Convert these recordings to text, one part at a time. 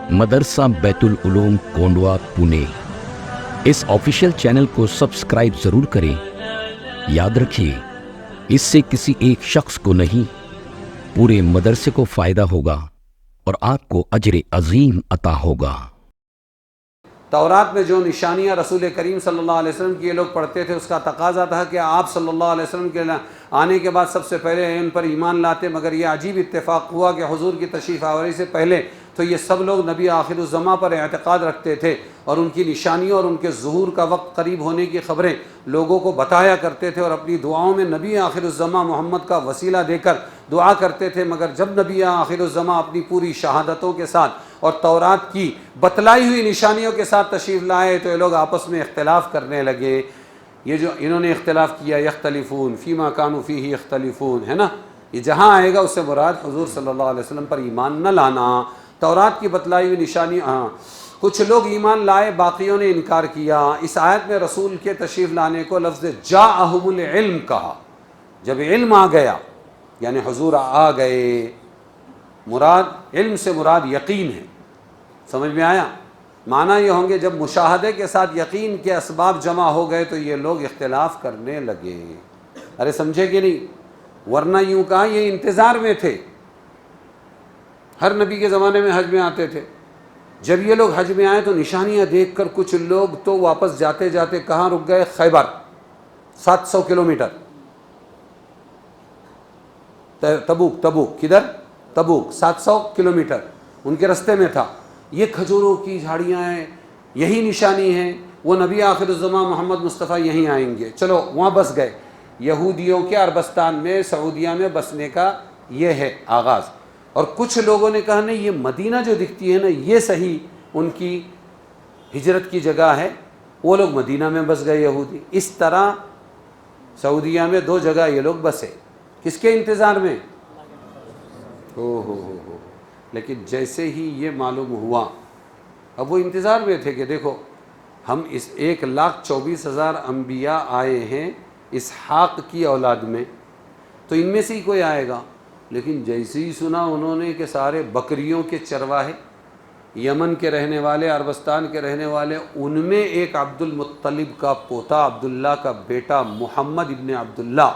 मदरसा बैतुल उलूम कोंडवा पुणे। इस official channel को subscribe जरूर करें। याद रखिए, इससे किसी एक शख्स को नहीं, पूरे मदरसे को फायदा होगा और आपको अजर अजीम अता होगा। तौरात में जो निशानियाँ रसूल करीम सल्लल्लाहु अलैहि वसल्लम की ये लोग पढ़ते थे, उसका तकाजा था कि आप सल्लल्लाहु अलैहि वसल्लम के आने के बाद सबसे पहले उन पर ईमान लाते। मगर ये अजीब इत्तेफाक हुआ कि हुजूर की तशरीफ़ आवरी से पहले तो ये सब लोग नबी आखिरुज़्ज़मा पर एतक़ाद रखते थे और उनकी निशानियों और उनके ज़ुहूर का वक्त करीब होने की ख़बरें लोगों को बताया करते थे और अपनी दुआओं में नबी आखिरुज़्ज़मा मोहम्मद का वसीला देकर दुआ करते थे। मगर जब नबी आखिरुज़्ज़मा अपनी पूरी शहादतों के साथ और तौरात की बतलाई हुई निशानियों के साथ तशरीफ़ लाए तो ये लोग आपस में इख्तिलाफ़ करने लगे। ये जो इन्होंने इख्तिलाफ़ किया, यख्तलिफून फ़ीमा कानू फ़ीही यख्तलिफून, है ना, ये जहाँ आएगा उससे मुराद हुज़ूर सल्लल्लाहु अलैहि वसल्लम पर ईमान न लाना, तौरात की बतलाई हुई निशानी। हाँ, कुछ लोग ईमान लाए, बाकियों ने इनकार किया। इस आयत में रसूल के तशरीफ़ लाने को लफ्ज़ जाअहुमुल इल्म कहा। जब इल्म आ गया यानी हुज़ूर आ गए, मुराद इल्म से मुराद यकीन है। समझ में आया? माना ये होंगे जब मुशाहदे के साथ यकीन के असबाब जमा हो गए तो ये लोग इख्तिलाफ़ करने लगे। अरे समझे कि नहीं? वरना यूँ कहा ये इंतज़ार में थे। हर नबी के ज़माने में हज में आते थे। जब ये लोग हज में आए तो निशानियाँ देखकर कुछ लोग तो वापस जाते जाते कहाँ रुक गए? खैबर, 700 किलोमीटर। तबूक किधर? तबूक 700 किलोमीटर उनके रास्ते में था। ये खजूरों की झाड़ियाँ हैं, यही निशानी है, वो नबी आखिरुज़्ज़मा मोहम्मद मुस्तफ़ा यहीं आएंगे। चलो वहाँ बस गए। यहूदियों के अरबस्तान में, सऊदिया में बसने का ये है आगाज़। और कुछ लोगों ने कहा नहीं, ये मदीना जो दिखती है ना, ये सही उनकी हिजरत की जगह है। वो लोग मदीना में बस गए यहूदी। इस तरह सऊदिया में 2 जगह ये लोग बसे। किसके इंतज़ार में? हो। लेकिन जैसे ही ये मालूम हुआ, अब वो इंतज़ार में थे कि देखो हम इस 1,24,000 अम्बिया आए हैं इसहाक़ की औलाद में, तो इनमें से ही कोई आएगा। लेकिन जैसे ही सुना उन्होंने कि सारे बकरियों के चरवाहे, यमन के रहने वाले, अरबस्तान के रहने वाले, उनमें एक अब्दुल मुत्तलिब का पोता, अब्दुल्ला का बेटा मुहम्मद इब्न अब्दुल्ला,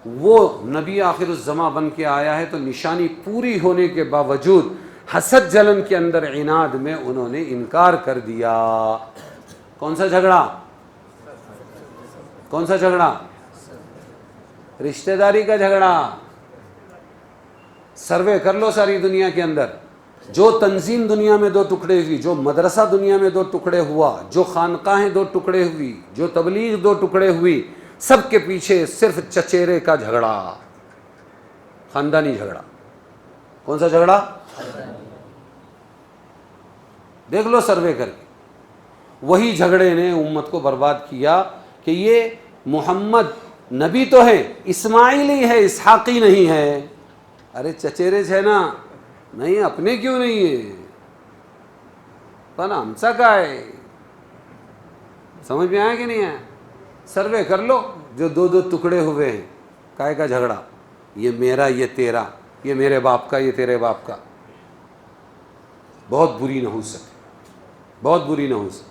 वो नबी आखिरुज़्ज़मा बन के आया है, तो निशानी पूरी होने के बावजूद हसद जलन के अंदर इनाद में उन्होंने इनकार कर दिया। कौन सा झगड़ा? कौन सा झगड़ा? रिश्तेदारी का झगड़ा। सर्वे कर लो सारी दुनिया के अंदर, जो तंजीम दुनिया में 2 टुकड़े हुई, जो मदरसा दुनिया में 2 टुकड़े हुआ, जो खानकाहें 2 टुकड़े हुई, जो तबलीग 2 टुकड़े हुई, सब के पीछे सिर्फ चचेरे का झगड़ा, खानदानी झगड़ा। कौन सा झगड़ा? देख लो सर्वे करके। वही झगड़े ने उम्मत को बर्बाद किया कि ये मोहम्मद नबी तो है, इस्माइली है, इसहाकी नहीं है। अरे चचेरे है ना, नहीं अपने क्यों नहीं है, पण आमचा काय? समझ में आया कि नहीं आया? सर्वे कर लो, जो 2 टुकड़े हुए हैं, काय का झगड़ा? ये मेरा, ये तेरा, ये मेरे बाप का, ये तेरे बाप का। बहुत बुरी नहुसत, बहुत बुरी नहुसत।